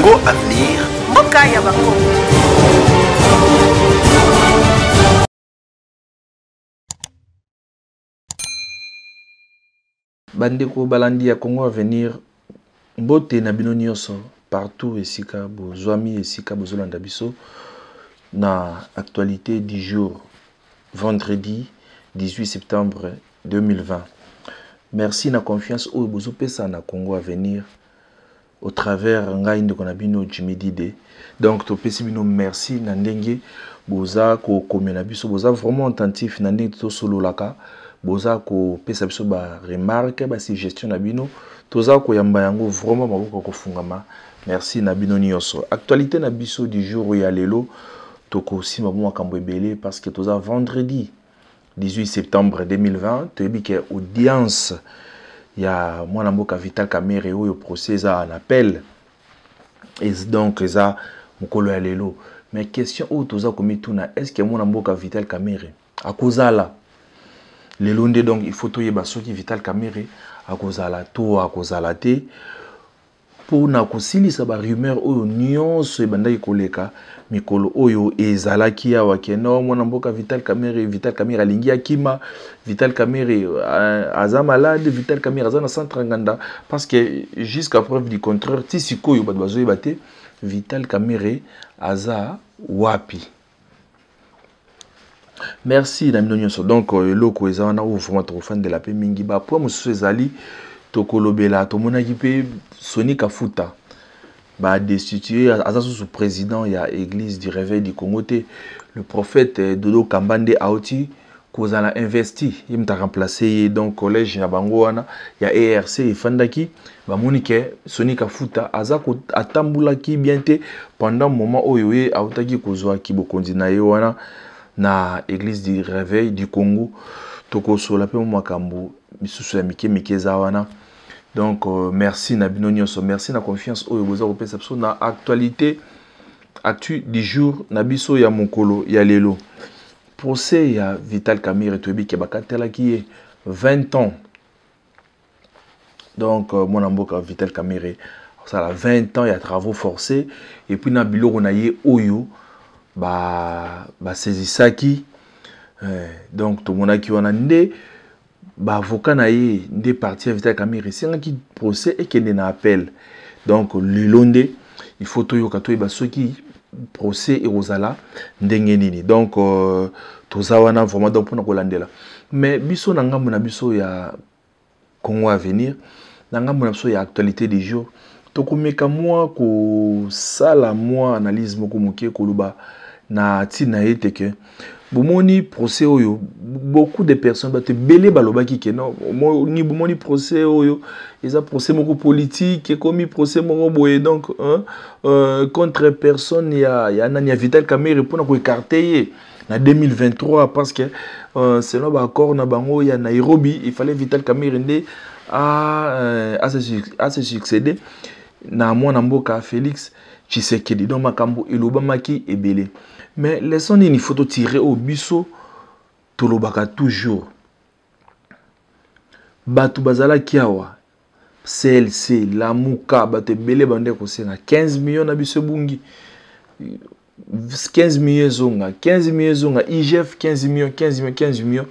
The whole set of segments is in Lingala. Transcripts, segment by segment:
Congo Avenir, Mboka ya Bakongo. Bandeko balandi ya Congo Avenir, mbote na bino nyonso partout esika bozwami esika bozolanda biso na actualité du jour, vendredi 18 septembre 2020. Merci na confiance au bozo pesa na Congo Avenir au travers ngai ndeko na bino Jimmy Dide. Donc to pesi bino merci na ndenge boza ko komena biso, boza vraiment attentif na ndenge to solo laka, boza ko pesa biso ba remarque ba suggestion na bino, toza ko yamba yango vraiment maboko ko fungama. Merci na bino nyonso. Actualité na biso du jour ya lelo toko sima mo makambo ebele parce que toza vendredi 18 septembre 2020, tu as que audience il y a mon mboka Vital Kamerhe au procès à un appel et donc ça mukolo ya lelo. Mais question où toza komi tuna, est-ce que mon mboka Vital Kamerhe à cause là lelo nde, donc il faut toyeba soki Vital Kamerhe à cause là to à cause là te pour na kosilisa ba rumeur oyo nyonso ebandaki koleka mikolo oyo ezalaki awa keno mwana mboka Vital Kamerhe alingi akima, Vital Kamerhe aza malade, Vital Kamerhe aza na centre nganda, parce que jusqu'à preuve du contraire tisikoyo bato bazoyeba te Vital Kamerhe aza wapi. Merci na mino nyonso. Donc eloko eza wana o vraiment trop fan de la paix mingi ba po mosusu ezali tokolobela tomonaki pe Soni Kafuta ba destitué aza sous président ya église du réveil du Congo te, le prophète Dodo Kambande Aoti kozala investi imta remplacer donc collège na bango wana ya ERC efandaki ba monike Soni Kafuta aza ko atambulaki bien te pendant moment oyo ye autaki kozwa kibokonzi na ye wana na église du réveil du Congo toko sola pe makambo misusu ya mike za wana. Donc merci na bino nyonso, merci na confiance oyo boza ko pesa biso na actualité actu du jour na biso ya mokolo ya lelo. Procès ya Vital Kamerhe toyebi ke bakatela ki 20 ans. Donc mon mboka Vital Kamerhe ça a 20 ans ya travaux forcés et puis na biloko na ye oyo ba saisissaki donc to monaki wana nde ba avocat na ye nde parti à Vital Kamerhe c'est un qui procès et qui na appel. Donc le londe il faut to yoka to soki procès et rozala ndenge nini. Donc toza wana vraiment donc pour na kolandela. Mais biso na ngambo na biso ya Congo Avenir, na ngambo na biso ya actualité du jour, to komeka moi ko sala moi analyse moko mokie koluba na tina ete ke bomoni procès oyo beaucoup de personnes ba te belé balobaki ke non ni bomoni procès oyo eza procès moko politique comme procès moko boye donc contre personne ya nani ya Vital Kamerhe pour na ko écarter na 2023 parce que selon ba accord na bango ya Nairobi il fallait Vital Kamerhe nde à se succéder na mwana mboka Félix Tshisekedi. Donc makambo elobamaki ebele. Mais laissons une photo tirée au biso tolobaka toujours batu bazala kiawa CLC la muka batu ebele bande kosenga 15 millions na biso bungi 15 millions zonga 15 millions zonga IGF 15 millions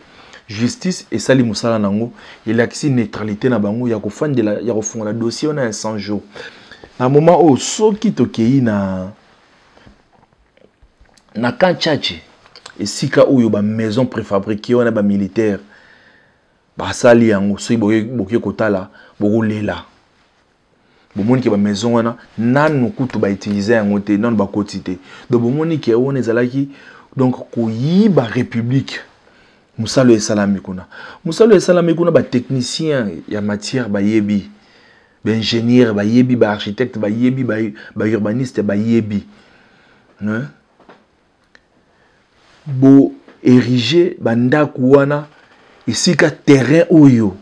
justice et sali musala nango il akisi neutralité na bango ya kofandela ya kofunga la dossier on a 100 jours na moment o soki tokei na Kanchachi et sika oyo ba maison préfabriquée on a ba militaire ba sali yango so boke kotala bokolela bomoni ke ba maison wana nanu kutu ba utiliser yango te non ba quotité donc bomoni ke on ezalaki donc koyiba république musalo esalami kuna ba technicien ya matière ba yebi ba ingénieur ba yebi ba architecte ba yebi ba urbaniste ba yebi hein bo ériger bandaku wana esika terrain oyo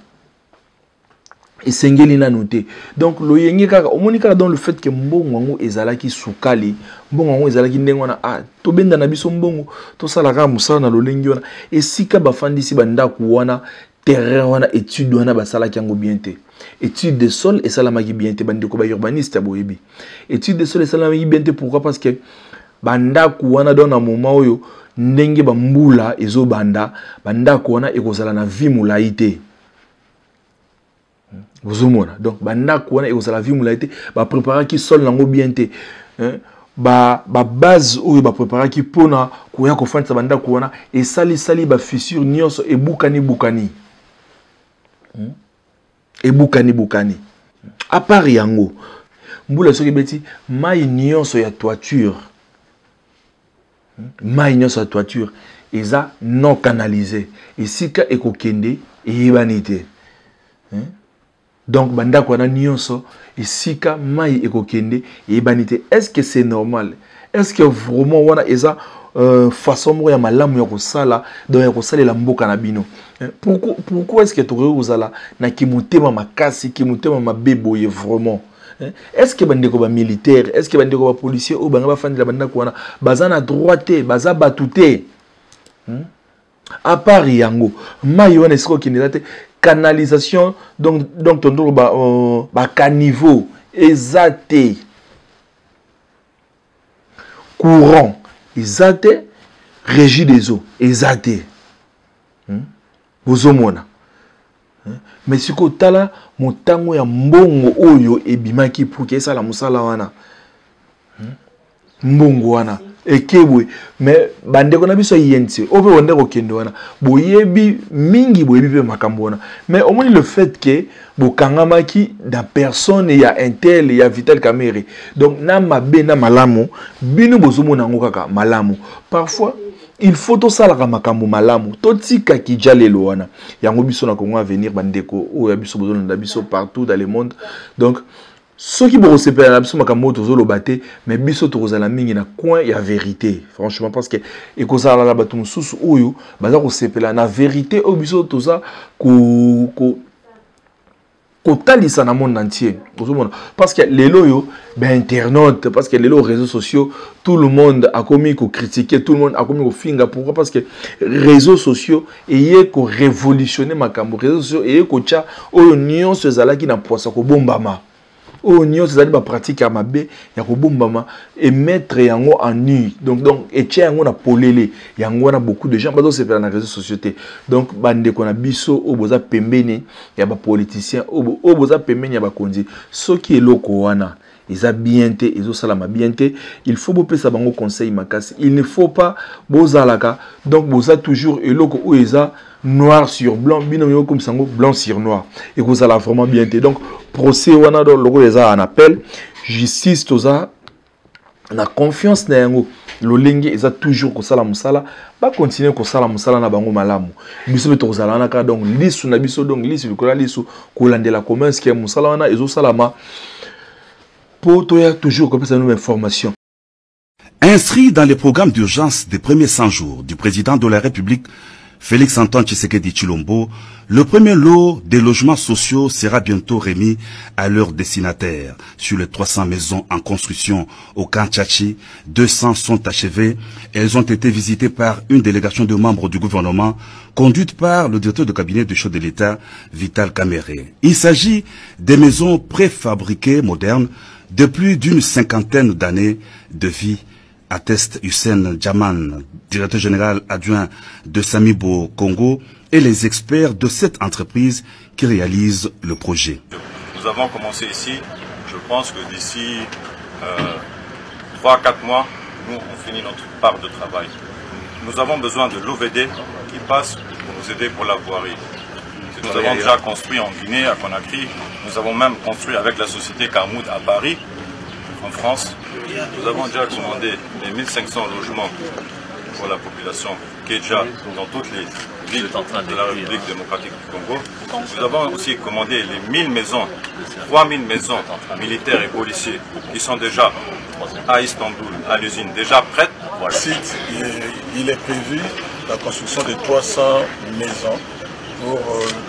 esengeli na noté. Donc lo yengi kaka omoni kaka dans le fait que mbongo ngo ezalaki sukali mbongo ngo ezalaki ndengo wana to benda na biso mbongo to sala ka musala na lolengi wana esika bafandisi bandaku wana terrain wana étude wana basala kiango bien te. Étude de sol et salamaki bien te bandeko ba urbaniste boyebi. Étude de sol et salamaki bien te pourquoi parce que bandako wana dans un moment oyo ndenge ba mbula ezo banda bandako wana ekozala na vie mulaité. Donc bandako wana ekozala vie mulaité ba préparer ki sol nango bien te. Ba base oyo ba préparer ki pona koya ko fanta bandako wana et sali ba fissure nyonso e bukani. Et bukani. À part yango, mbula soki beti mai nyonso ya toiture. Mai nyonso ya toiture eza non canalisé. Et sika ekokende ebanité. Donc bandako wana nyonso et sika mai ekokende ebanité. Est-ce que c'est normal? Est-ce que vraiment wana eza façon moko ya malamu ya kosala donc ya kosalela mboka na bino? Pourquoi est-ce que tu ozala na kimutema makasi kimutema mabeboye vraiment? Est-ce que bandeko ba militaire, est-ce que bandeko ba policier ou banga ba fandi la bandako wana baza na droite baza batuté? À part yango mai wana esiko kinelate canalisation donc tondolo ba caniveau ezate courant ezate régie des eaux ezate bozomona mais siko tala motango ya mbongo oyo ebimaki pour que ça la musala wana mbongo wana ekebwe mais bandeko na biso yenti obe wonde ko kende wana boyebi mingi boyebi pe makambo wana mais au moins le fait que bokangamaki da personne ya intel ya Vital Kamerhe donc na mabe na malamu bino bozomona ngo kaka malamu parfois il faut tout ça la makambo malamu totika kijalelo wana yango biso na Congo à venir bandeko o ya biso bozona na biso partout dans le monde donc ceux qui vont se perdre la biso makambo tozolo baté mais biso tozala mingi na coin ya vérité franchement parce que ekozala la batu mususu oyo baza ko sepela na vérité o biso toza ko talisa na monde entier parce que les loyo ben internautes parce que les réseaux sociaux tout le monde a commis ko critiquer tout le monde a commis ko finga pourquoi parce que réseaux sociaux et ko révolutionner makambo réseaux sociaux et ko cha oyo nyonso ezalaki na poisa ko bombama oyo nyonso ezali ba pratique ya mabe ya ko bombama et mettre yango en nu donc et tia yango na polele yango na beaucoup de gens bazo se faire na réseaux sociaux donc bande ko na biso o boza pembeni ya ba politiciens o boza pembeni ya ba konzi soki eloko wana eza bien te ezo salama bien te il faut bopesa bango conseil makasi il ne faut pas bozalaka donc boza toujours eloko o eza noir sur blanc bino comme sango blanc sur noir et que ça la vraiment bien te donc procès wana do loko eza en appel justice toza na confiance na yango lolenge eza toujours ko sala musala ba continuer ko sala musala na bango malamu biso beto kozala na ka donc lisu na biso donc lisu likola lisu ko landela commerce ki musala wana ezo salama pour toi toujours comme ça nous information. Inscrit dans les programmes d'urgence des premiers 100 jours du président de la République Félix Antoine Tshisekedi Tshilombo, le premier lot des logements sociaux sera bientôt remis à leurs destinataires. Sur les 300 maisons en construction au Kantchachi, 200 sont achevées. Elles ont été visitées par une délégation de membres du gouvernement conduite par le directeur de cabinet du chef de l'État, Vital Kamerhe. Il s'agit des maisons préfabriquées modernes de plus d'une cinquantaine d'années de vie, atteste Hussein Djaman, directeur général adjoint de Samibo Congo, et les experts de cette entreprise qui réalise le projet. Nous avons commencé ici, je pense que d'ici 3-4 mois, nous on finit notre part de travail. Nous avons besoin de l'OVD qui passe pour nous aider pour la voirie. Nous avons déjà construit en Guinée, à Conakry, nous avons même construit avec la société Carmoud à Paris, en France. Nous avons déjà commandé les 1500 logements pour la population qui est déjà dans toutes les villes de la République démocratique du Congo. Nous avons aussi commandé les 1000 maisons, 3000 maisons militaires et policiers qui sont déjà à Istanbul, à l'usine, déjà prêtes. Voilà. Site, il est prévu la construction de 300 maisons pour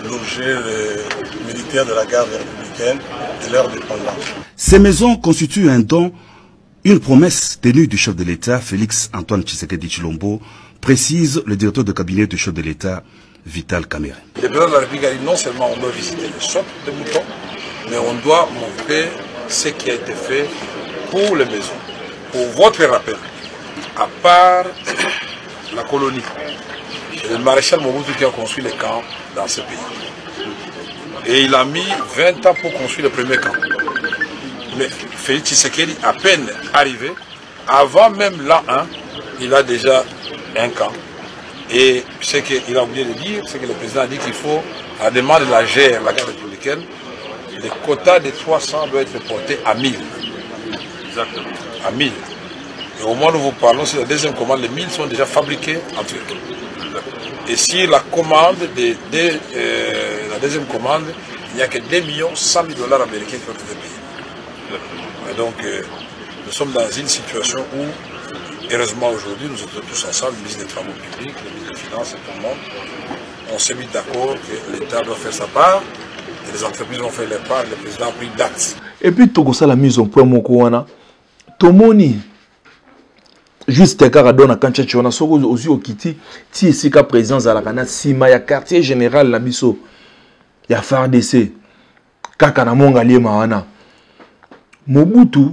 loger les militaires de la garde républicaine et leurs dépendants. Ces maisons constituent un don, une promesse tenue du chef de l'État, Félix Antoine Tshisekedi Tshilombo, précise le directeur de cabinet du chef de l'État, Vital Kamere. Le président de la République a dit non seulement on doit visiter les sortes de moutons, mais on doit montrer ce qui a été fait pour les maisons. Pour votre rappel, à part la colonie, c'est le maréchal Mobutu qui a construit les camps dans ce pays. Et il a mis 20 ans pour construire le premier camp. Mais Félix Tshisekedi, à peine arrivé, avant même l'an 1, il a déjà un camp. Et ce qu'il a oublié de dire, c'est que le président a dit qu'il faut, à la demande de la GR, la garde républicaine, les quotas de 300 doivent être portés à 1000. Exactement. À 1000. Et au moment où nous vous parlons, c'est la deuxième commande, les 1000 sont déjà fabriqués en Turquie. Et si la commande, la deuxième commande, il n'y a que 2 100 000 $ américains qui ont été payés. Et donc, nous sommes dans une situation où, heureusement aujourd'hui, nous sommes tous ensemble, le ministre des Travaux publics, le ministre des Finances et tout le monde, on s'est mis d'accord que l'État doit faire sa part, et les entreprises vont faire leur part, le président a pris date. Et puis, tout ça, la mise au point, mon coana, tout le monde, juste car donne quand tu as aussi au kiti, ti ici qu'à présence à la cana, sima ya quartier général la biso, ya FARDC, kaka na mongali maana, Mobutu.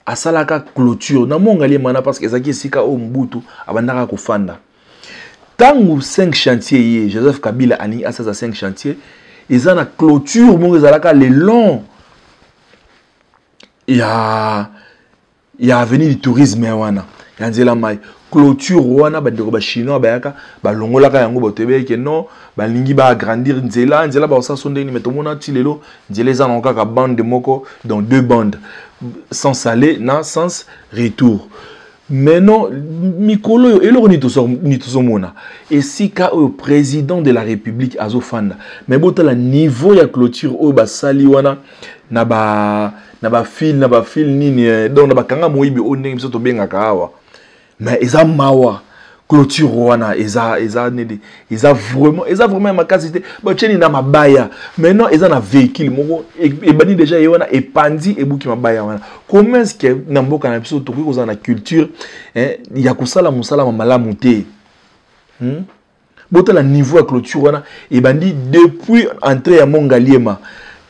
A salaka clôture na mongali mana parce que zaki sika o Mobutu abandaka kofanda tangu 5 chantiers Joseph Kabila ani asasa 5 chantiers ils ont clôture mongo zalaka le long il y a avenue du tourisme wana ya nzela mai clôture wana bandeko ba chinois bayaka ba longolaka yango botebeke non balingi ba agrandir nzela ba osasonde ni metomona tilelo nzela za na kaka bande moko dans 2 bandes sans aller, non, sans retour. Mais non, Mikolo, et le mona. Et si le président de la République azofanda, mais bon, le niveau de clôture, au basaliwana, naba fil, ni, donc naba kanga moibi, on n'est pas bien à kawa. Mais ils ont mawa. Clôture wana ils a vraiment ma capacité ba tcheni na mabaya maintenant ils ont un véhicule moko et bani déjà yona et pandi et buki mabaya wana comment est-ce que na mboka na biso to ko za na culture ya kusala musala malamu te bota la niveau à clôture wana et bandi depuis entrée à Mongaliema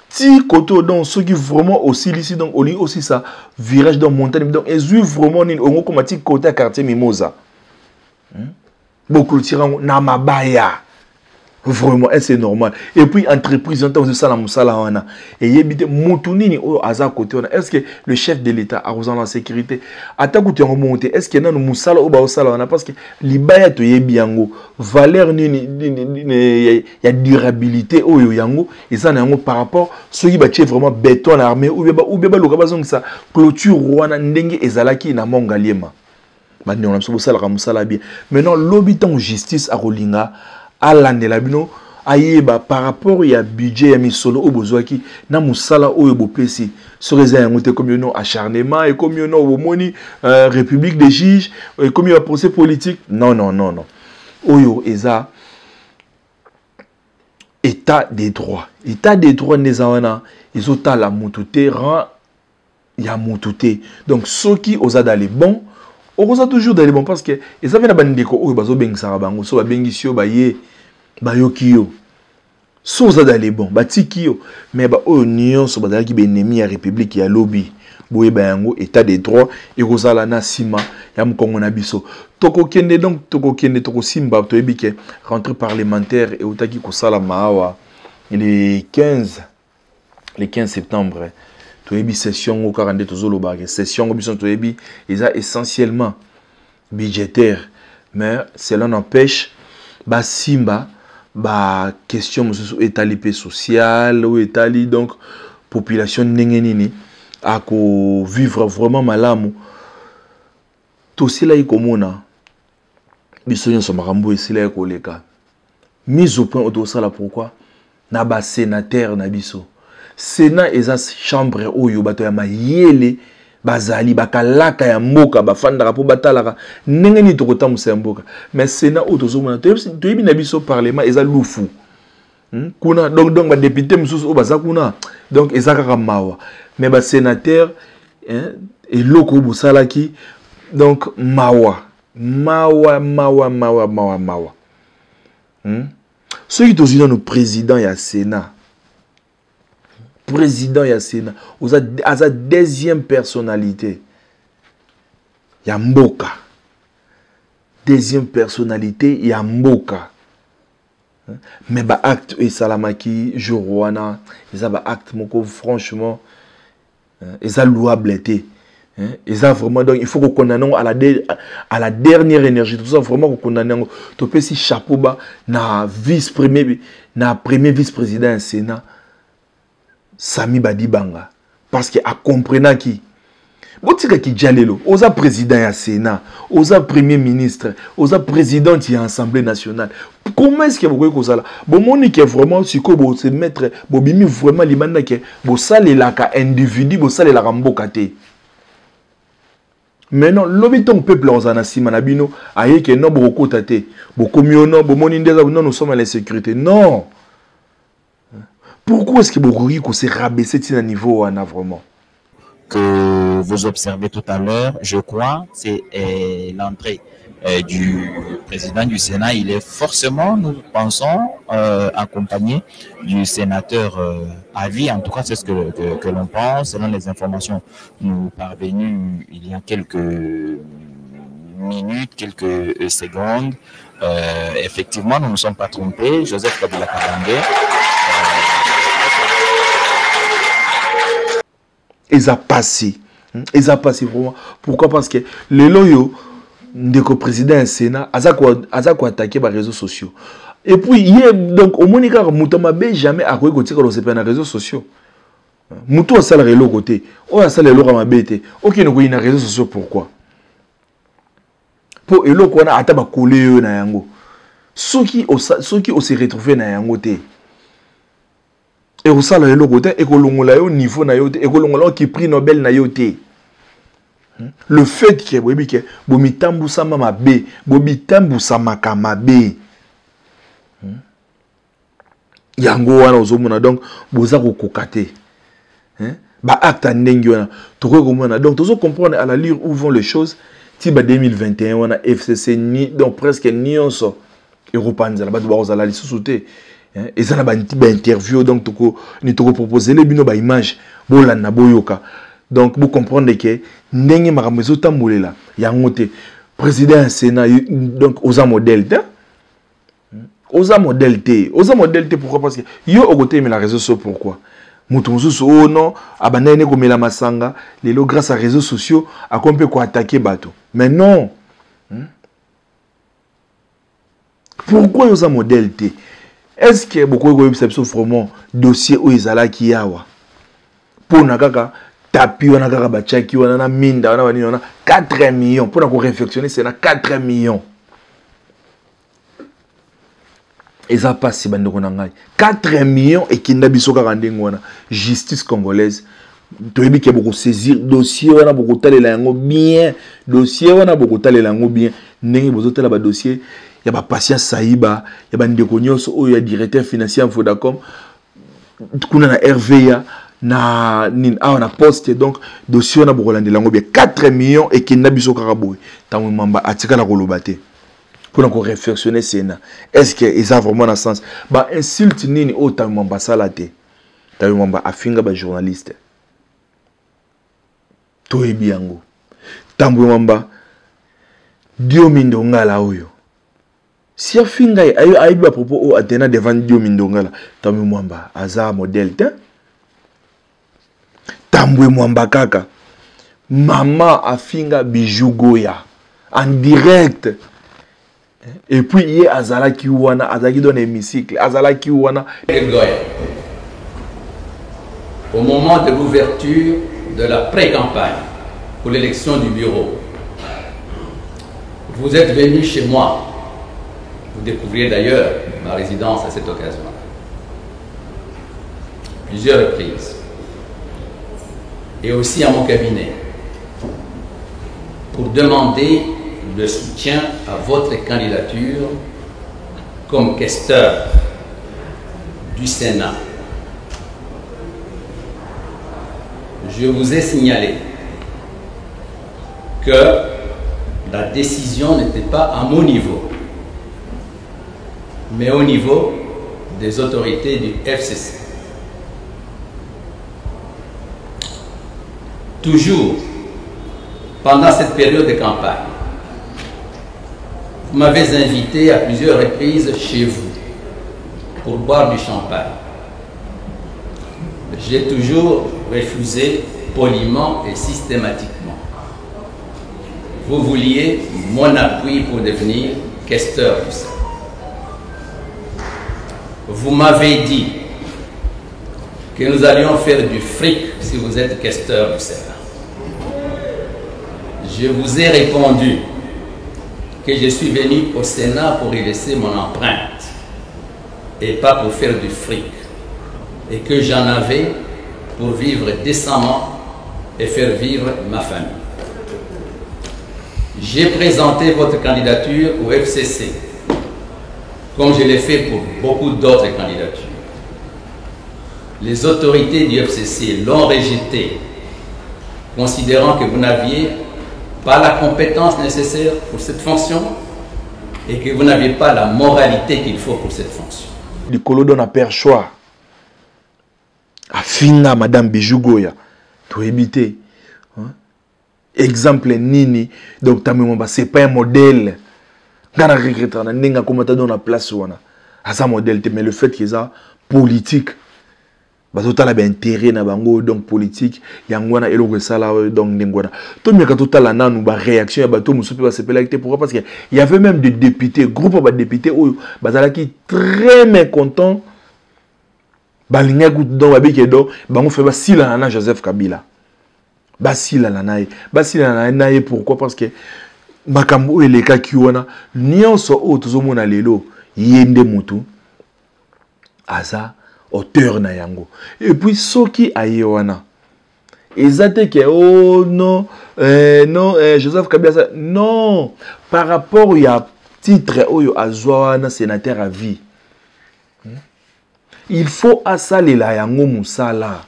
ti koto donc ceux qui vraiment aussi ici donc on aussi ça virage dans montagne donc ils vraiment ni on comme ti côté quartier Mimosa. Beaucoup de tirants na mabaya vraiment c'est normal et puis entreprise en temps de ça la musala wana et yebite mutunini o aza côté wana est-ce que le chef de l'état a besoin de la sécurité attaque tu remonter est-ce que na musala o ba osala wana parce que libaya to yebiango valeur ni ya durabilité o yango et ça na yango par rapport ceux qui bâtit vraiment béton armé ou ba loka bazong ça clôture wana ndenge ezalaki na Mongaliema. Maintenant, l'habitant justice à Rolinga, à l'andelabino, aïeba par rapport à budget à misolo au besoaki, na musala au bopesi, sur les aïmote comme yon acharnement et comme yon homoni, république des juges, et comme yon procès politique. Non. Oyo eza état des droits. État des droits des awana, ils ont la moutouté, rang, ya moutouté. Donc, ceux qui osent d'aller bon, on a toujours d'aller bon parce que et ça vient d'abandiko ou bazo beng sarabango so ba bengisio ba ye ba yokiyo so ça d'aller bon ba tikio mais ba o nion so ba dali ki ennemi ya république ya lobby boye ba yango état des droits et rozala na sima ya mkongo na biso toko kende donc toko kende simba to ebike rentrée parlementaire et otaki ko sala maawa le 15 septembre. Toyebi session au 42 tozolo ba session obison toyebi ils a essentiellement budgétaire mais cela n'empêche ba simba ba question étalipé social ou étali donc population ndengenini a ko vivre vraiment malamu to sila ikomona biso nyo somakambo esila ekoleka mise au point autosala pourquoi na ba sénateur na biso Sénat eza chambre oyo bato ya mayele bazali bakalaka ya mboka bafandaka po batalaka ndenge ni tokota musa ya mboka mais Sénat oyo tozomona toyebi na biso parlement eza lufu kuna donc ba député mususu oyo baza kuna donc eza kaka mawa mais ba sénateur eloko bosalaki donc mawa Ceux qui sont le président et le Sénat. Président et le Sénat. Vous avez la deuxième personnalité. Il y a Mboka. Deuxième personnalité, il y a Mboka. Mais bah acte et Salamaki, Jorouana, ils ont acte moko franchement, ils ont louable été. Ils ont vraiment donc il faut qu'on condamne à la dernière énergie. Tout ça vraiment qu'on condamne. Tu peux si chapeau bas na vice-premier, na premier vice-président du Sénat, Sami Badibanga, parce qu'il a compris qui. Botika ki djalelo, oza président ya Sénat, oza premier ministre, oza président de l'Assemblée nationale. Comment est-ce que vous voyez ça là? Bon moni qui est vraiment si ko bo se mettre bo bimi vraiment limanda ke bo salela ka individu bo salela ka mboka te. Maintenant l'habitant peuple ozana sima na bino aye ke non bo kota te. Bo komiono bo moni ndeza non nous sommes à l'insécurité. Non. Pourquoi est-ce que Bokouri ko se rabaisser à niveau on a vraiment? Que vous observez tout à l'heure, je crois, c'est l'entrée du président du Sénat. Il est forcément, nous pensons, accompagné du sénateur Ali. En tout cas, c'est ce que l'on pense, selon les informations nous parvenues il y a quelques minutes, quelques secondes. Effectivement, nous ne nous sommes pas trompés. Joseph Kabila Kabange. Ils ont passé. Ils ont passé vraiment. Pourquoi? Parce que les loyaux de président du Sénat, ils ont attaqué les réseaux sociaux. Et puis, donc, au Monika, Moutama B jamais à quoi côté quand les réseaux sociaux. Moutou a ça le côté. Oh, a ça le logo mabete. Ok, nous avons les réseaux sociaux. Pourquoi? Pour elo qu'on a ataba collé na yango. Ceux qui se retrouvent na yango te. Et au salaire le côté et au niveau na yote et kolongola qui prix Nobel na yote. Le fait que bomitambu sama mabe, bomitambu sama kamabe. Yango wana ozomona donc boza ko kokate. Ba acte ndenge wana to ko komona donc tozo comprendre à la lire où vont les choses. Tiba 2021 wana FCC ni donc presque nyonso europanza ba ba ozala lisusuté. Et ça n'a pas interview donc ni toko proposer les bino ba image bolanda boyoka donc vous comprenez que ndenge makamezo tambolela yango te président Sénat donc oza modèle te oza modèle te pourquoi? Parce que yo okote mais la réseau sociaux pourquoi mutu mususu oh non abandane ko mela masanga lelo grâce à réseaux sociaux a qu'on peut ko attaquer bateau mais non pourquoi oza modèle te? Est-ce que beaucoup de gens vraiment dossier où ils allaient qui yawa pour nakaka tapi wana kaka bachaki wana na minda wana bani wana 4 millions pour qu'on réflexionner c'est na 4 millions et ça passe bande ko nangai 4 millions et kinda biso kaka ndengo wana justice congolaise toyebi ke beaucoup saisir dossier wana beaucoup talela yango bien dossier wana beaucoup talela yango bien ndenge bozotela ba dossier. Il y a Patient Saïba, il y a Ndeko Nyonso, il y a directeur financier en Vodacom, il y a RVA, na poste, donc, dossier na Bokolande Lango, 4 millions et qui n'a biso karaboui. Tant que mamba atika la rolobate. Pour encore réflexionner, est-ce que ça a vraiment un sens? Bah, insulte nini au tant mamba salate. Tant mamba afinga ba journaliste. Toi biango. Tant mamba Dio Mindonga la oyo. Si afinga ayi à propos au Athéna devant Dio Mindonga la Tambwe Mwamba aza modèle te Tambwe Mwamba kaka maman afinga bijou goya en direct et puis hier azala ki wana azaki dans l'hémicycle azala ki wana au moment de l'ouverture de la pré-campagne pour l'élection du bureau, vous êtes venu chez moi. Vous découvriez d'ailleurs ma résidence à cette occasion. Plusieurs reprises. Et aussi à mon cabinet. Pour demander le soutien à votre candidature comme questeur du Sénat. Je vous ai signalé que la décision n'était pas à mon niveau, mais au niveau des autorités du FCC. Toujours, pendant cette période de campagne, vous m'avez invité à plusieurs reprises chez vous pour boire du champagne. J'ai toujours refusé poliment et systématiquement. Vous vouliez mon appui pour devenir questeur du Sénat. Vous m'avez dit que nous allions faire du fric si vous êtes questeur du Sénat. Je vous ai répondu que je suis venu au Sénat pour y laisser mon empreinte et pas pour faire du fric, et que j'en avais pour vivre décemment et faire vivre ma famille. J'ai présenté votre candidature au FCC, comme je l'ai fait pour beaucoup d'autres candidatures. Les autorités du FCC l'ont rejeté, considérant que vous n'aviez pas la compétence nécessaire pour cette fonction et que vous n'aviez pas la moralité qu'il faut pour cette fonction. Le colo donne à père choix. Afina Madame Bijougoya, tu éviter. Exemple Nini, donc c'est pas un modèle. Dans la regrettant, n'enga comment tu donnes la place wana. À ça modèle, mais le fait qu'il y a politique, bah total a intérêt na bango donc politique, yangwana elo resala donc ndengwana. Tout mais quand total la nanu ba réaction ya bato musupi ba sepelacté pourquoi parce que il y avait même des députés, groupe de députés où bazala qui très mécontent. Balinga gout donc babike do bango fait ba sila na Joseph Kabila. Basila nanaye. Basila nanaye pourquoi parce que makambo eleka kiwana nyonso o tozomona lelo yende mutu aza auteur na yango. Et puis soki ayewana ezate ke oh non Joseph Kabila non par rapport ya titre oyo azwana sénateur à vie. Il faut asalela yango musala.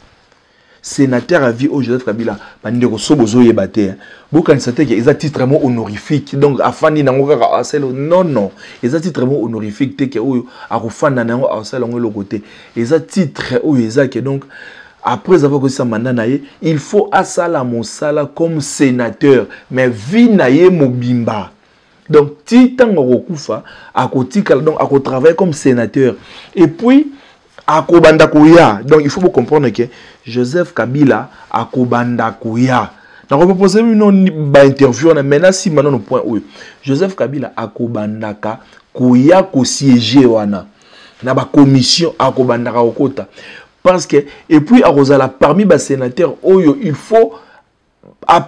Sénateur à vie au Joseph Kabila, bandeko sobozo yebate. Beaucoup de sénateurs ils ont titre honorifique. Donc afani nango kaka asel non. Ils ont titre honorifique te ke oyo akufana nango asel ngo le côté. Ils ont titre oyo ezake donc après avoir que ça mandat naye, il faut asala mosala comme sénateur mais vie naye mobimba. Donc titango rokufa akotika donc ako travailler comme sénateur. Et puis akobanda koya. Donc il faut vous comprendre que Joseph Kabila akobanda koya. Donc on peut poser une interview maintenant si maintenant au point où Joseph Kabila akobanda koya ko siéger wana na ba commission akobanda ka okota parce que et puis arozala parmi ba sénateurs oyo il faut à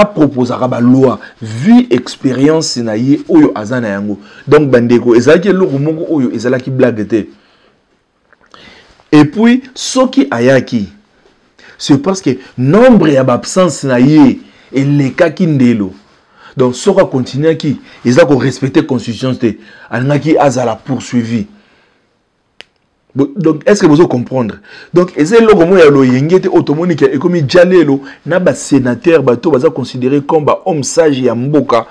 proposer à loi vu expérience na ye oyo azana yango. Donc bandeko ezalaki eloko moko oyo ezalaki blague te. Et puis, ce qui ayaki, c'est parce que nombre d'absences na yé et les cas qui ndelo. Donc, ce qui continue qui, ils ont respecté la constitution, qui a la poursuivi. Donc, est-ce que vous comprenez? Donc, c'est le moment où il y a automatique et comme il y a un sénateur, il est considéré comme un homme sage et un mboka.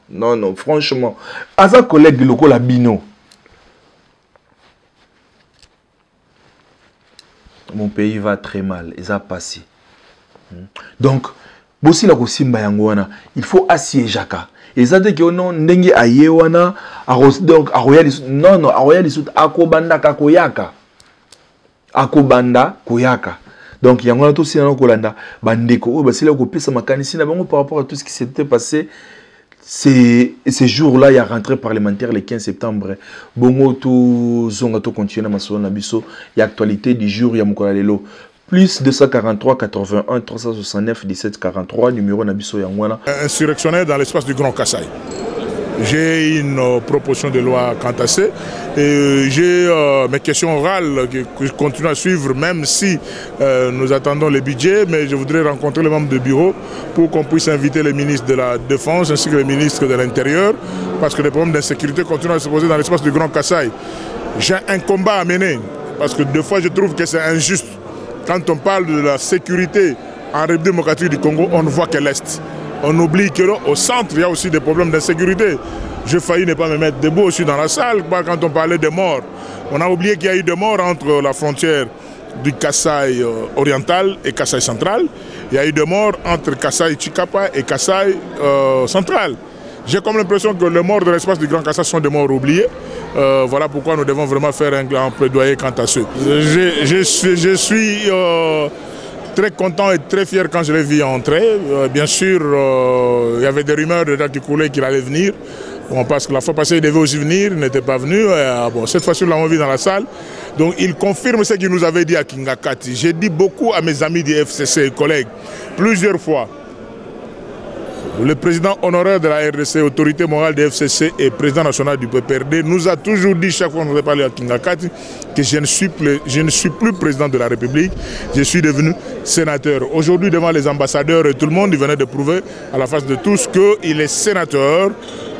Non, franchement. As un collègue de local Bino. Mon pays va très mal, ils ont passé. Donc, si la Simba Yangwana, il faut assiéger Jaka. Et ça dit que non, Nengi Ayewana, donc à Royal, non, à Royal Akobanda Kakoyaka. Akobanda Koyaka. Donc, il y a un autre sinon Kolanda, Bandeko, c'est là qu'on peut s'amakanisi par rapport à tout ce qui s'était passé. Ces jours-là, il y a rentrée parlementaire le 15 septembre. Bongo tout zongato continue à masona biso. Il y a actualité du jour, il y a Mukola Lelo. Plus 243 81 369 17 43 numéro Nabiso Yangwana. Insurrectionnaire dans l'espace du Grand Kassai. J'ai une proposition de loi quant à ça. J'ai mes questions orales que je continue à suivre, même si nous attendons le budget. Mais je voudrais rencontrer les membres du bureau pour qu'on puisse inviter les ministres de la Défense ainsi que les ministres de l'Intérieur, parce que les problèmes d'insécurité continuent à se poser dans l'espace du Grand Kassai. J'ai un combat à mener, parce que des fois je trouve que c'est injuste. Quand on parle de la sécurité en République démocratique du Congo, on ne voit que l'Est. On oublie qu'au centre, il y a aussi des problèmes d'insécurité. J'ai failli ne pas me mettre debout aussi dans la salle quand on parlait des morts. On a oublié qu'il y a eu des morts entre la frontière du Kasaï oriental et Kasaï central. Il y a eu des morts entre Kasaï Chikapa et Kasaï central. J'ai comme l'impression que les morts de l'espace du Grand Kasaï sont des morts oubliés. Voilà pourquoi nous devons vraiment faire un grand plaidoyer quant à ceux. Je suis très content et très fier quand je l'ai vu entrer. Bien sûr, il y avait des rumeurs déjà qui coulaient qu'il allait venir. Bon, parce que la fois passée, il devait aussi venir, il n'était pas venu. Bon, cette fois-ci, nous l'avons vu dans la salle. Donc, il confirme ce qu'il nous avait dit à Kingakati. J'ai dit beaucoup à mes amis du FCC et collègues, plusieurs fois. Le président honoraire de la RDC, autorité morale du FCC et président national du PPRD, nous a toujours dit, chaque fois qu'on nous a parlé à Kingakati, que je ne suis plus président de la République, je suis devenu sénateur. Aujourd'hui, devant les ambassadeurs et tout le monde, il venait de prouver à la face de tous qu'il est sénateur.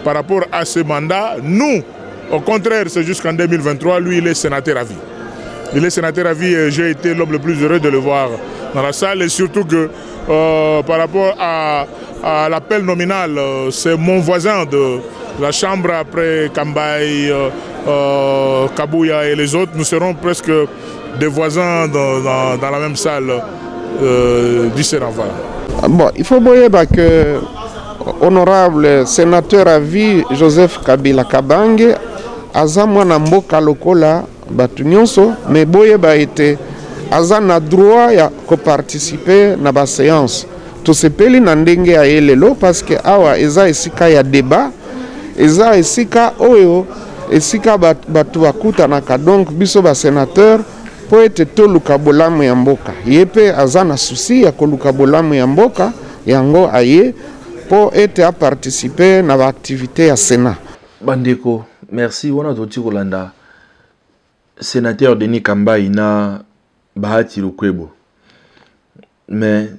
Par rapport à ce mandat, nous, au contraire, c'est jusqu'en 2023, lui, il est sénateur à vie. Il est sénateur à vie et j'ai été l'homme le plus heureux de le voir dans la salle. Et surtout que par rapport à l'appel nominal, c'est mon voisin de la chambre après Kambaï, Kabouya et les autres. Nous serons presque des voisins dans la même salle du Sénat. Bon, il faut voir que honorable sénateur à vie Joseph Kabila Kabange aza mwana mboka lokola batu nyonso mais boyeba ete aza na droit ya koparticiper na ba séance tosepeli na ndenge ya elelo parce que awa eza esika ya débat eza esika oyo esika batu bakutanaka donc biso ba sénateur po ete toluka bolamu ya mboka ye pe aza na souci ya koluka bolamu ya mboka yango aye pour être à participer à l'activité à Sénat. Bandeko, merci. On a d'autres Rolanda. Sénateur Denis Kambaï na Bahati Lukwebo. Mais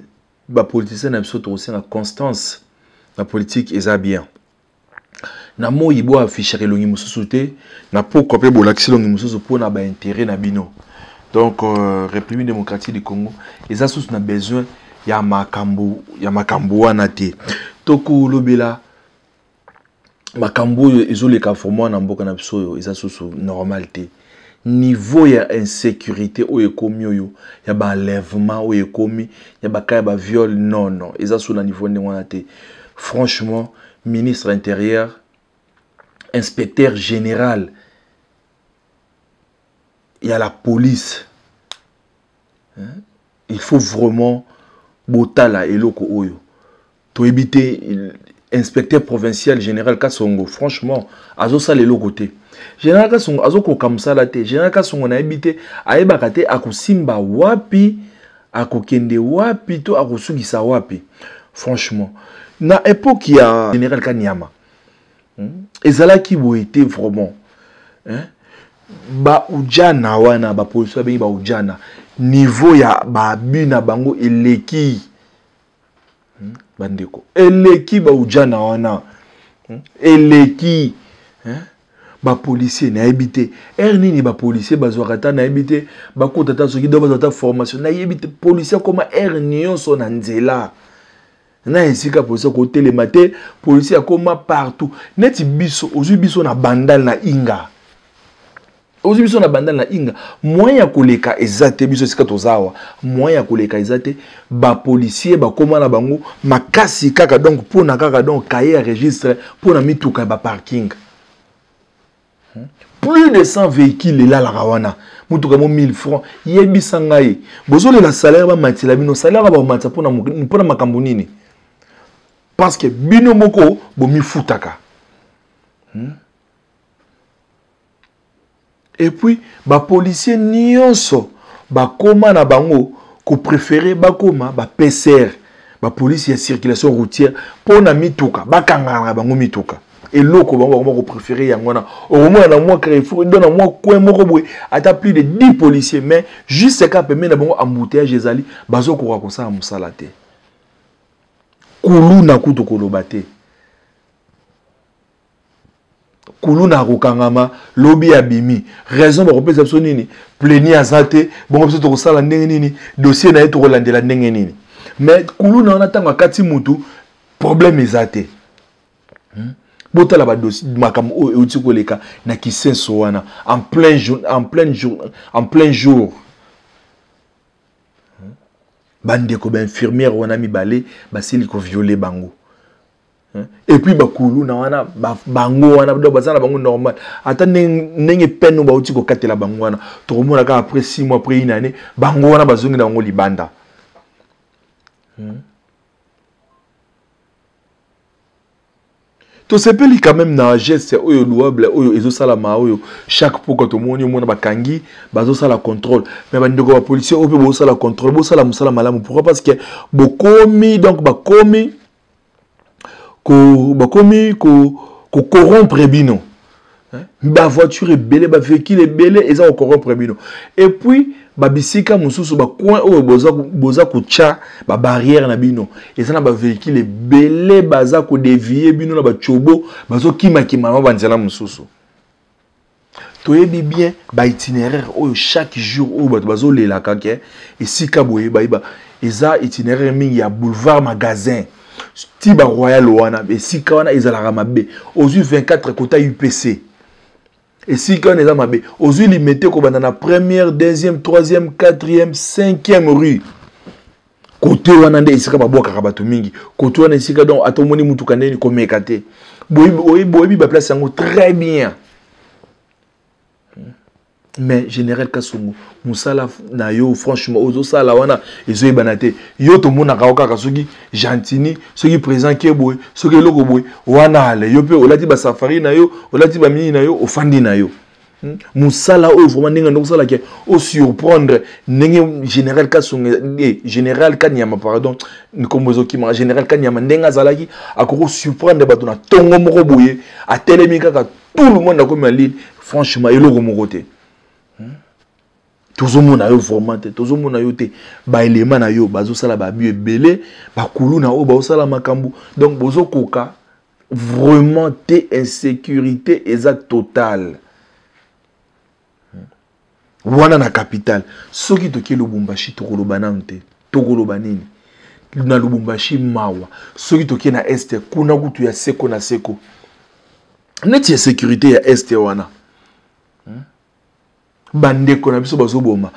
les politiciens n'ont aussi la constance. La politique est bien. Na mo ibo afficher longi mususuté na po kopé bolaxi longi mususu pour na ba intérêt na bino. Donc République démocratique du Congo, ils ont tous besoin ya makambo wana te. Toko lobela makambo ezoleka formo na mboka na biso yo eza susu normalité. Niveau ya insécurité oyo ekomi oyo ya ba enlèvement oyo ekomi ya ba kaya ba viol non eza sous na niveau ndenge wana te. Franchement, ministre intérieur, inspecteur général, il y a la police. Il faut vraiment botala eloko oyo. To éviter inspecteur provincial général Kasongo, franchement, azo sala eloko te. Général Kasongo azo ko kamsala te. Général Kasongo na ebité ayebaka te akusimba wapi, akokende wapi to akusugisa wapi. Franchement, na époque ya général Kanyama. Ezalaki boité vraiment. Ba ujana wana ba police ba ba ujana niveau ya ba bina bango eleki. Bandeko eleki ba ujana wana eleki ba policier na ebité nini ba policier bazwaka na ebité ba kotata soki do bazata formation na ebité policier koma nyonso na nzela na esika policier ko telemate policier koma partout neti biso ozu biso na bandal na inga ozu biso na bandal na inga moyen ya koleka ezate biso esika tozawa moyen ya koleka ezate ba policier ba koma na bango makasi kaka donc pona kaka donc cahier registre pona mituka ba parking plus de 100 véhicules là la rawana mutuka mo 1000 francs yebisa ngai bozole la salaire ba matila bino salaire ba matisa pona makambo nini parce que bino moko bo mi futaka et puis ba policier nyonso ba koma na bango ko préférer ba koma ba PCR ba police ya circulation routière pona mituka ba kangana bango mituka et loko bango ko préférer yangona au moins na moi Carrefour donne moi coin moko boy ata plus de 10 policiers mais juste ka permet na bango embouteillage ezali bazo ko ko sa musala te kulu na kuto kolobate kulu na kokangama lobi ya bimi raison ba kopesa biso nini pleni azate bongo biso to kosala ndenge nini dossier na yeto kolandela ndenge nini mais kulu na ona tanga kati mutu problème ezate bota la ba dossier makam o euti ko leka na kisenso wana en plein jour bande ko ba infirmière wana mibale basili ko violer bango. Et puis bakulu na wana bango wana do bazana bango normal ata nenge peine ba uti ko katela bango wana to mona ka après 6 mois après une année bango wana bazongi na bango libanda. To sepeli quand même na geste oyo louable oyo ezo sala ma oyo chaque fois quand omoni omona bakangi bazo sala contrôle mais bandeko ba policier ope bo sala contrôle bo sala musala malamu. Pourquoi? Parce que bokomi donc bakomi corrompre bino. Ba voiture est belé, ba véhicule est belé, et ça corrompre bino. Et puis ba bisika mususu ba coin oyo boza ko tcha ba barrière na bino. Et ça na ba véhicule est belé, baza ko dévier bino na ba chobo, bazo kima ba nzela mususu. Toyebi bien ba itinéraire oyo chaque jour oyo bazo lela kake et sika boye ba iba. Eza itinéraire mingi ya boulevard magasin. Tiba Royal wana et si kana ezalaka mabe ozu 24 kota UPC et si kana ezalaka mabe ozu limité ko bana na première deuxième troisième quatrième cinquième rue côté wana nde esika baboka bato mingi côté wana esika donc atomoni mutuka ndeni ko mekate boyebi ba place yango très bien. Mais général Kasongo musala na yo franchement ozo sala wana ezo ibanate yo to mona kaoka kasoki gentini soki présent ke boy soki loko boy wana ale yo pe olati ba safari na yo olati ba mini na yo ofandi na yo musala o vraiment ninga ndo sala ke o surprendre ninga général Kasongo général Kanyama pardon nkombozo ki ma général Kanyama ndenga zalaki akoko surprendre bato na tongo moko boye a telemi kaka tout le monde na comme l'île franchement eloko moko te. Tozo mona yo formate, tozo mona yo te, ba élément na yo, bazo sala ba bu belé, ba kulu na o ba sala makambu. Donc bozo koka vraiment te insécurité exact totale. Wana na capitale, soki toki Lubumbashi tokoloba nante, tokoloba nini. Na Lubumbashi mawa, soki toki na este kuna kutu ya seko na seko. Neti ya sécurité ya este wana. Bandeko na biso bazo boma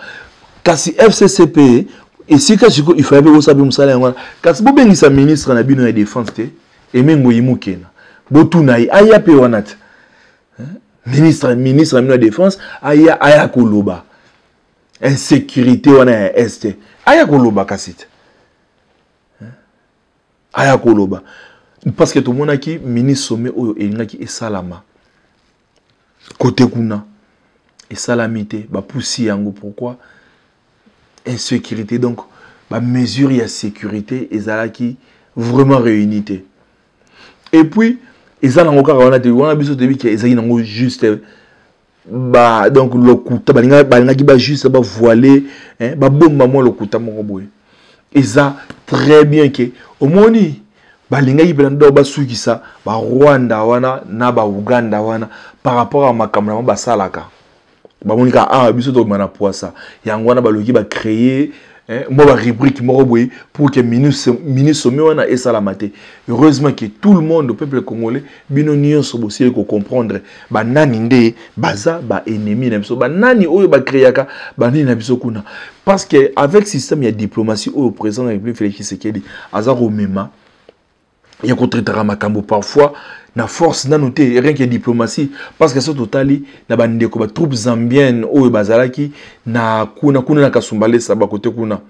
kasi FCCP esika chiko il fallait que sabe musala ngwana kasi bo bengisa ministre na bino ya défense te emengo yimukena botunai aya pe wanat ministre na bino ya défense aya koloba insécurité wana ya este aya koloba kasite aya koloba parce que tout le monde qui ministre sommet oyo elingaki esalama côté kuna et salamité, bah poussi yango pourquoi insécurité donc bah mesure ya sécurité et ça qui vraiment réunité et puis et ça nango kaka wana te wana biso te bi ke ezaki nango juste bah donc le kuta balinga ki ba juste ba voiler hein ba bomba mo le kuta moko boye et ça très bien que au moni balinga ki belando ba sukisa ba Rwanda wana na ba Uganda wana par rapport à makamla ba salaka bamonika biso to mana poisa yango wana baloki ba créer moi ba rubrique moko boye pour que ministre wana et salamate. Heureusement que tout le monde, le peuple congolais bino nyonso bosi ko comprendre ba nani nde baza ba ennemi na biso ba nani oyo ba créaka ba nini na biso kuna parce que avec système ya diplomatie au président de la République Félix Tshisekedi azaro mema il y a contre makambo parfois na force na noté rien que diplomatie parce que ce totali na bandeko ba troupes zambiennes oyo bazalaki na kuna na Kasumbale sa ba côté kuna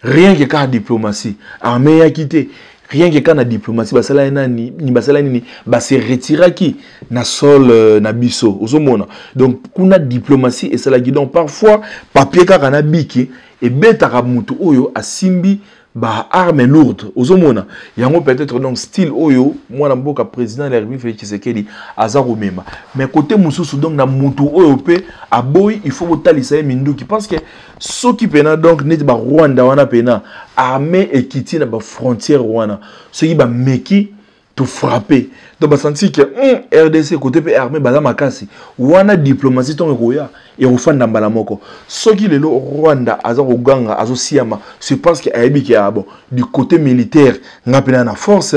rien que ka diplomatie armée ya quitté rien que na diplomatie basala nani ni basala nini ba se retiraki na sol na biso ozomona donc kuna diplomatie et cela qui donc parfois papier ka na biki et betaka mutu oyo asimbi ba arme lourde ozomona yango peut-être donc style oyo moi na mboka président de la République Félix Tshisekedi azaro mema mais côté mususu donc na mutu oyo pe aboy il faut botalisa minduki parce que ceux qui pena donc net ba Rwanda wana pena armée et kiti na ba frontière wana ceux qui ba meki to frapper donc ba senti que RDC côté pe armée baza makasi wana diplomatie ton koya et ofanda mbala moko soki lelo Rwanda azaro ganga azo siama c'est parce que aibi ki bon du côté militaire ngapena na force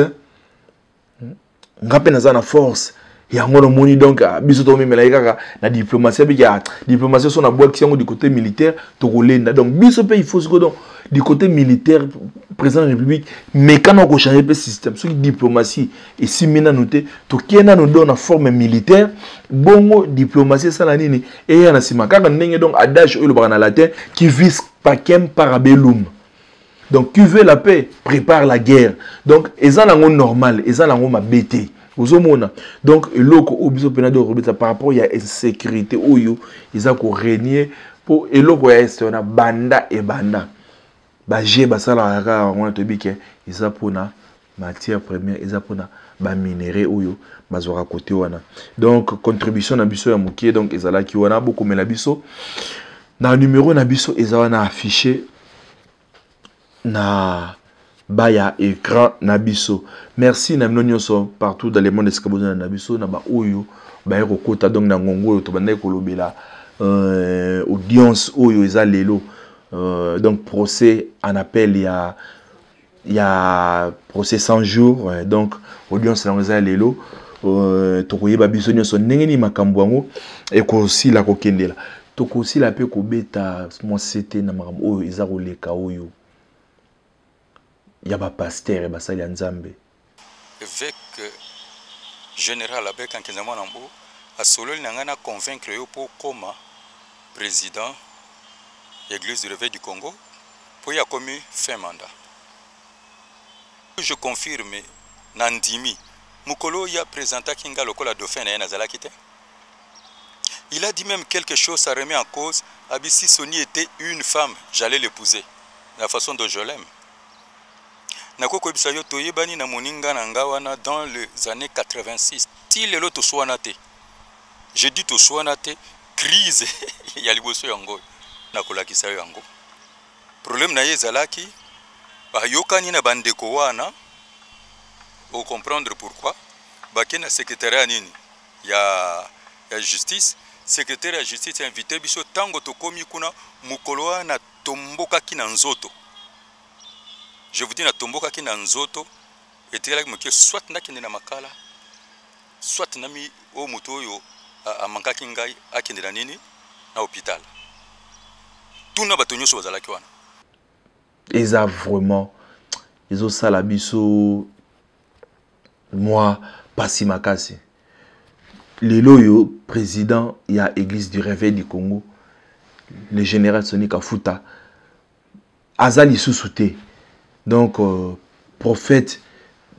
ngape na za na force ya ngono moni donc biso to memela kaka na diplomatie bi ya diplomatie so na bois qui du côté militaire to kolenda donc biso pe il faut que donc du côté militaire président de la République mais quand on changer le système sur diplomatie et si maintenant noté to kena no donne forme militaire bongo diplomatie ça la nini et ya na sima kaka ndenge donc adage le bana latin qui vis pacem parabellum. Donc, qui veut la paix, prépare la guerre. Donc, ils ont un normal, ils ont un bêté. Donc, l'autre, par rapport à l'insécurité, ils ont régné pour l'autre, il y a banda et banda. J'ai basala on te dit que ils ont pour la matière première, ils ont pour la minerai ou bazora côté wana. Donc, contribution na biso ya mukie, donc ils ont qui wana beaucoup mais la biso. Dans le numéro na biso, ils ont affiché na baya écran nabiso. Merci na mnonyoso partout dans le monde escabona nabiso na ba oyo ba ekokota donc na ngongo to banda kolobela audience oyo eza lelo donc procès en appel il y a procès 100 jours donc audience na eza lelo to koyeba biso nyoso ndenge ni makambo yango ekosila kokendela to kosila pe kobeta mo c'était na makambo oyo eza koleka oyo il y a un pasteur et basali nzambe. Évêque général avec un kézamo nambo a solo n'angana convaincre yo pour comme président Église du Réveil du Congo pour y a commis fin mandat. Je confirme Nandimi Mukolo y a présenté Kinga lokola dauphin na nazala kité. Il a dit même quelque chose, ça remet en cause. Abissi Soni était une femme, j'allais l'épouser. La façon dont je l'aime. Nakoko bisayo toyebani na moninga na ngawana dans les années 86. Ti lelo to swanate. Je dis to swanate crise ya liboso yango nakola kisayo yango. Problème na yezalaki ba yokani na bandeko wana au comprendre pourquoi ba kena secrétaire nini ya justice secrétaire ya justice invité biso tango to komi kuna mukolo na tomboka kina nzoto. Je vous dis na tomboka ki na nzoto etelaki moke soit ndakende na makala soit nami o moto oyo amankaki ngai akende na nini na hôpital. Tuna bato nyonso bazalaki wana. Eza vraiment ils ont ça la biso moi pasi makasi. Lelo yo président ya Église du Réveil du Congo le général Soni Kafuta azali susute. Donc, prophète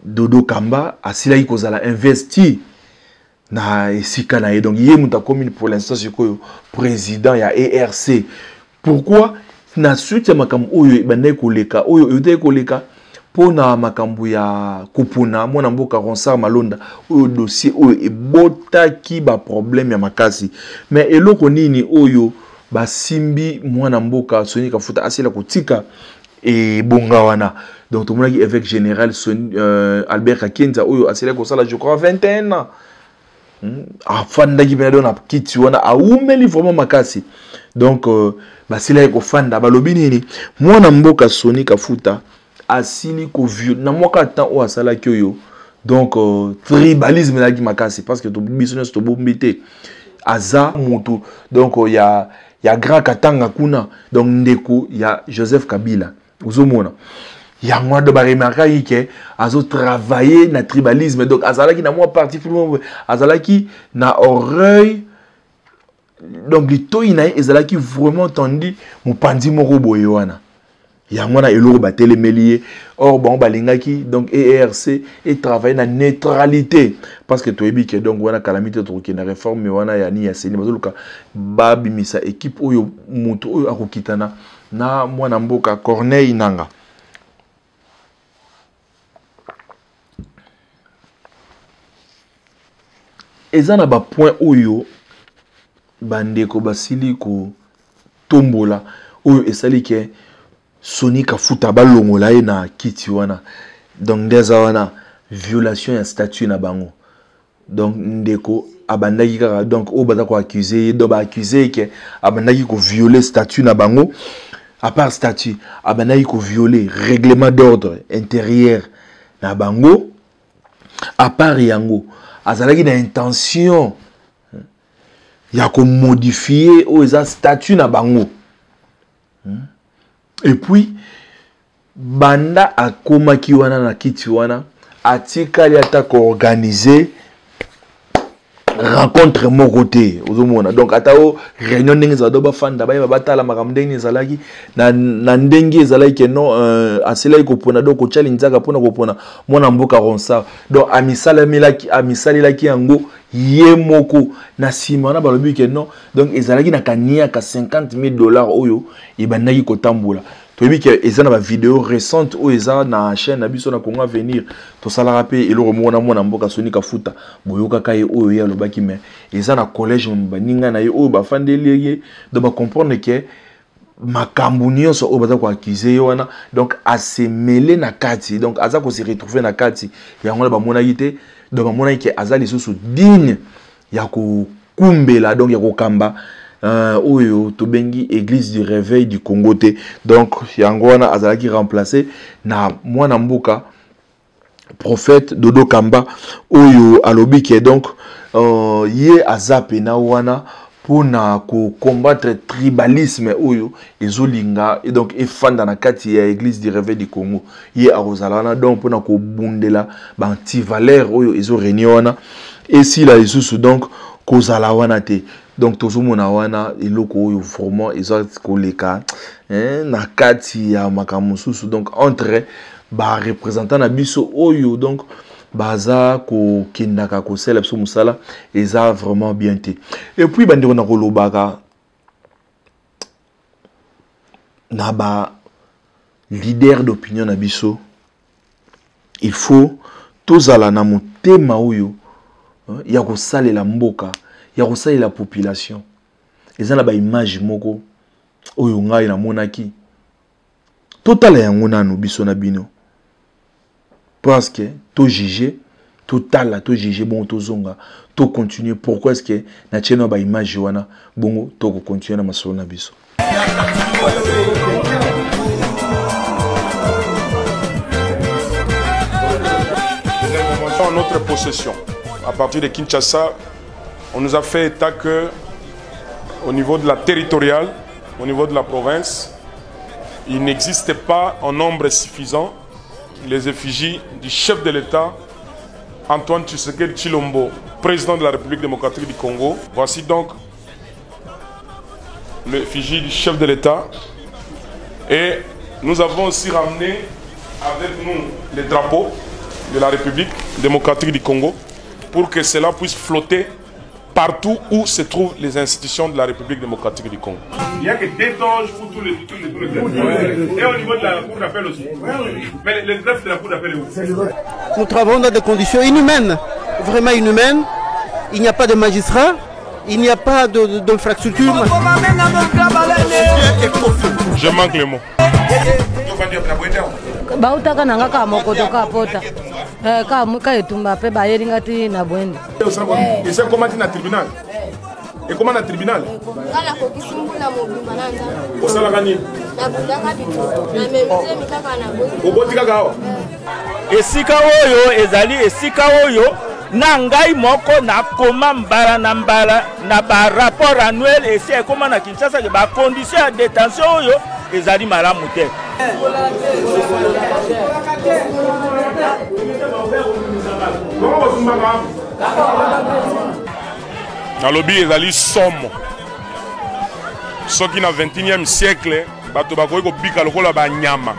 Dodo Kamba a silai kozala investi na esika na ye. Donc, il y a commune pour l'instant c'est quoi président ya ERC. Pourquoi na suite ya makambu oyo bande koleka oyo yote koleka pona makambu ya kupuna mwana mboka Ronsard Malonda oyo dossier oyo ebotaki ba problème ya makasi. Mais eloko nini oyo ba simbi mwana mboka Soni Kafuta asila kotika et bongawana donc tout le monde évêque général Albert Kakenza oyo asile ko sala je crois 21 ans afanda ki bena na kiti wana aumeli vraiment makasi donc basila ko fanda balobi nini mwana mboka Soni Kafuta asili ko vieux na mwaka temps o asala ki oyo donc tribalisme la ki makasi parce que to biso to bombité aza mutu donc il y a grand Katanga kuna donc ndeko ya Joseph Kabila. Uzomona yango de ba remarquer que azo travailler na tribalisme donc azalaki na moi parti azalaki na oreille donc lito ina ezalaki vraiment tendu mopandi moko boye wana yango na eloko batelemeli or bon balingaki donc ERC et travailler na neutralité parce que toyebi que donc wana calamité to ki na réforme wana ya ni ya seni bazoluka babimisa équipe oyo moto oyo akokitana na mwana mboka Corneille Nanga. Ezana ba point oyo bandeko basili ko tombola oyo esali ke Soni Kafuta balongola ye na kiti wana donc deza wana violation ya statut na bango donc ndeko abandaki kaka donc o baza ko accuser do ba accuser ke abandaki ko violer statut na bango. À part statut, abandaki ko violer règlement d'ordre intérieur na bango. à part yango azalaki na intention ya ko modifier o eza statut na bango. Et puis banda akomaki wana na kiti wana atikali ata ko organiser rencontre moko te ozomona. Donc ata o réunion ndenge za do ba fanda ba batala makambo ndenge ezalaki na ndenge ezalaki ke non aselaki ko pona do ko challenge pona ko pona mona mboka ronsa. Donc amisalelaki yango ye moko na sima na balobi ke non. Donc ezalaki na kania ka $50,000 oyo ebandaki ko tambola. Toyebi ke eza na ba vidéo récente o eza na chaîne na biso na Congo Avenir to sala rapé eloko mona mboka Soni Kafuta boyoka kai oyo ya lobaki mais eza na collège baninga na ye oyo ba fandeli ye do ba comprendre ke makambo nyonso oyo baza ko accuser wana. Donc a se mêler na kati, donc aza ko se retrouver na kati yango ba monaki te. Donc ba monaki ke aza lisusu digne ya ko kumbela, donc ya ko kamba oyo tobengi église du réveil du Congo te. Donc yango wana azalaki remplacé na mwana mboka prophète Dodo Kamba oyo alobi ke donc ye azape na wana pona ko combattre tribalisme oyo ezolinga et donc efanda na kati ya église du réveil du Congo. Ye arozalana donc pona ko bundela ba anti-valeur oyo ezo réunion wana et si la isusu donc kozala wana te. Donc tozomona wana eloko oyo vraiment ezo koleka na kati ya makambo susu. Donc entre ba représentant na biso oyo donc baza ko kindaka ko sela biso musala eza vraiment bien te. Et puis bandeko na kolobaka na ba leader d'opinion na biso, il faut tozala na motema oyo ya ko salela mboka, ya ko salela population. Eza na ba image moko oyo ngai na monaki totala yango nanu biso na bino. Parce que to juger, total to juger bon to zonga, to continuer. Pourquoi est-ce que na tcheno ba image wana bongo to continuer na masolo na biso. En notre possession, à partir de Kinshasa, on nous a fait état que au niveau de la territoriale, au niveau de la province, il n'existait pas en nombre suffisant les effigies du chef de l'État, Antoine Tshisekedi Tshilombo, président de la République démocratique du Congo. Voici donc l'effigie du chef de l'État. Et nous avons aussi ramené avec nous les drapeaux de la République démocratique du Congo pour que cela puisse flotter partout où se trouvent les institutions de la République démocratique du Congo. Il n'y a que des toges pour tous les Et au niveau de la cour d'appel aussi. Mais les greffes de la cour d'appel est où? Nous travaillons dans des conditions inhumaines, vraiment inhumaines. Il n'y a pas de magistrats, il n'y a pas d'infrastructure. Je manque les mots. Bautaka nanga ka mokoto ka pota ka muka etumba pe bayeri ngati na bwende et c'est comment na tribunal et comment na tribunal ngala ko kisimbula mobimba nanda o sala gani na bundaka bitu na memze mitaka na bwende obotika gawa esika oyo ezali esika oyo na ngai moko na koma mbala na ba rapport annuel esi ekoma na Kinshasa ke ba condition de détention oyo ezali malamu te. Nalobi ezali somo. Soki na 21e siècle bato bakoki kobika lokola banyama.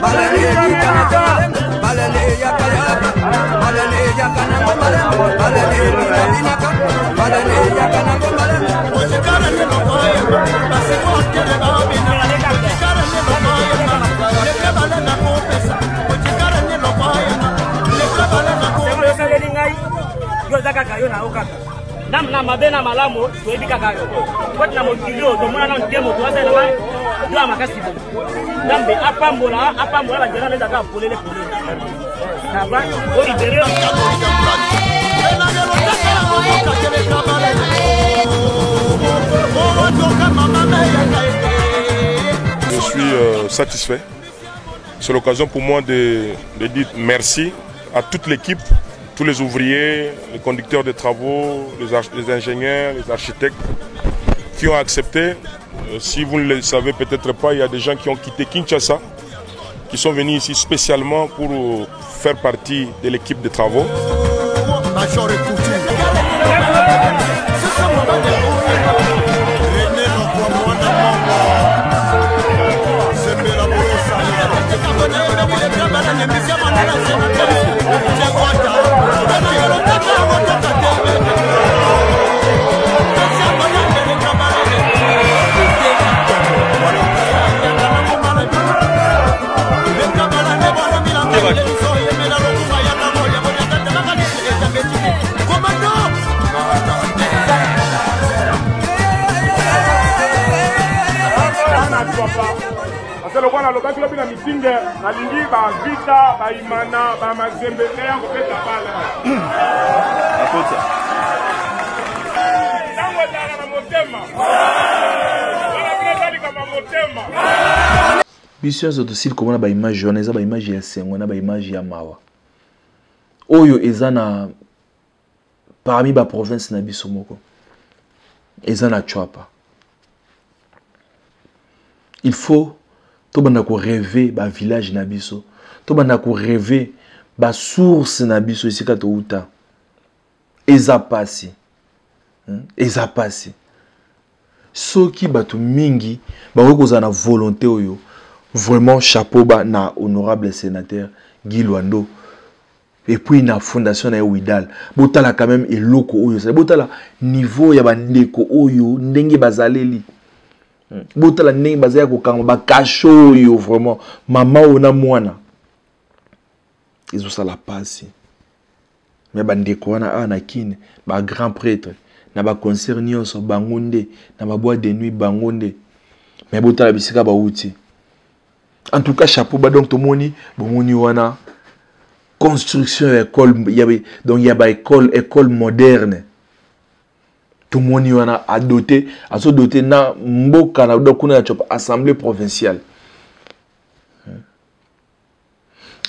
Balale yo za kaka yo na yo kaka na mabe na malamo toyebi kaka yo koti na mokili oyo tomona na ndemo toasalama yo amakasi bo nzambe apambola banzela neza kaka polele naba olibere Je suis satisfait. C'est l'occasion pour moi de dire merci à toute l'équipe, tous les ouvriers, les conducteurs de travaux, les ingénieurs, les architectes qui ont accepté. Si vous ne le savez peut-être pas, il y a des gens qui ont quitté Kinshasa, qui sont venus ici spécialement pour faire partie de l'équipe de travaux. Biso zo tosili komona ba image jaune eza ba image ya sengo na ba image ya mawa oyo eza na parmi ba province na biso moko eza na Chwapa. Il faut to banda ko rêver ba village na biso to banda ko rêver ba source na biso isika to uta eza pasi soki batu mingi ba koza na volonté oyo. Vraiment chapeau bas na honorable sénateur Guy Luando et puis na fondation na Widal botala quand même eloko oyo ça botala niveau ya bandeko oyo ndenge bazaleli botala ndenge bazaya ko kanga ba kasho oyo vraiment mama ona mwana izo sala pasi mais bandeko wana ana kine ba grand prêtre na ba concert nyonso bangonde na ba boîte de nuit bangonde mais botala bisika ba uti. En tout cas, chapeau bas donc tout moni, bon wana construction école, donc il y a école moderne. Tout moni wana a doté, na mboka na donc on a assemblée provinciale.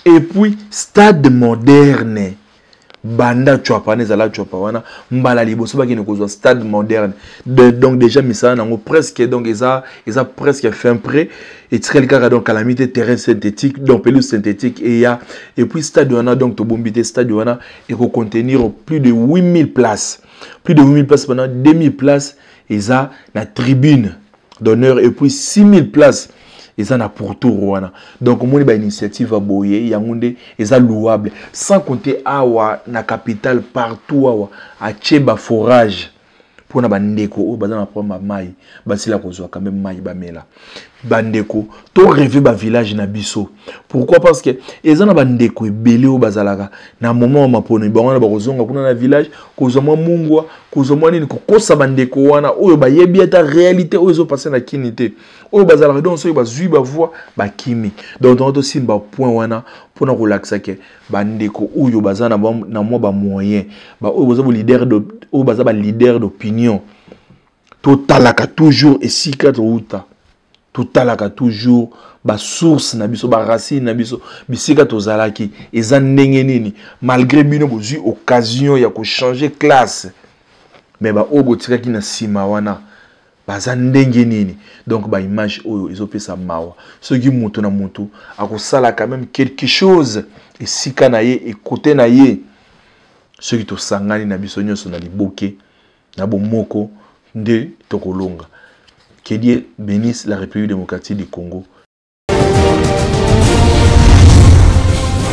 Et puis stade moderne. Banda Chwapane zala Chwapawana mbala liboso ba kene kozwa stade moderne donc déjà misana nango presque donc ils presque fin prêt et tirel kaka donc calamité terrain synthétique donc pelouse synthétique et puis stade wana donc to bombité stade wana et ko contenir plus de 8000 places pendant 2000 places ils a la tribune d'honneur et puis 6000 places ils en a pour tout Rwanda. Donc, on a une initiative à Boye, Yangonde, ils ont louable. Sans compter Awa, na capitale partout, Awa, à Tcheba forage. Pour na bandeko, oh, bazana prendre maï, basila kozwa quand même maï bamela. Bandeko, to rêver ba village na biso. Pourquoi? Parce que ils ont bandeko ebele o bazalaka. Na moment ma pone, ba wana ba kozonga kuna na village, kozoma mungwa, kozoma nini kokosa bandeko wana, oyo ba yebi ata réalité oyo zo passer na kinité. Oyo bazalaka donc so ba zui ba voix ba kimi. Donc on aussi ba point wana pour na relaxer ke bandeko oyo bazana na mo ba moyen. Ba oyo baza leader de oyo baza ba leader d'opinion. Totalaka toujours et si quatre uta. Totalaka toujours ba source na biso ba racine na biso bisika tozalaki eza ndenge nini malgré bino bozui occasion ya ko changer classe mais ba obo tiraki na sima wana baza ndenge nini donc ba image oyo ezopesa mawa soki mutu na mutu akosala quand même quelque chose esika na ye et côté na ye soki to sangani na biso nyonso na liboke na bomoko nde tokolonga. Que Dieu bénisse la République démocratique du Congo.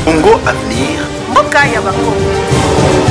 Congo Avenir. Mboka ya Bakongo.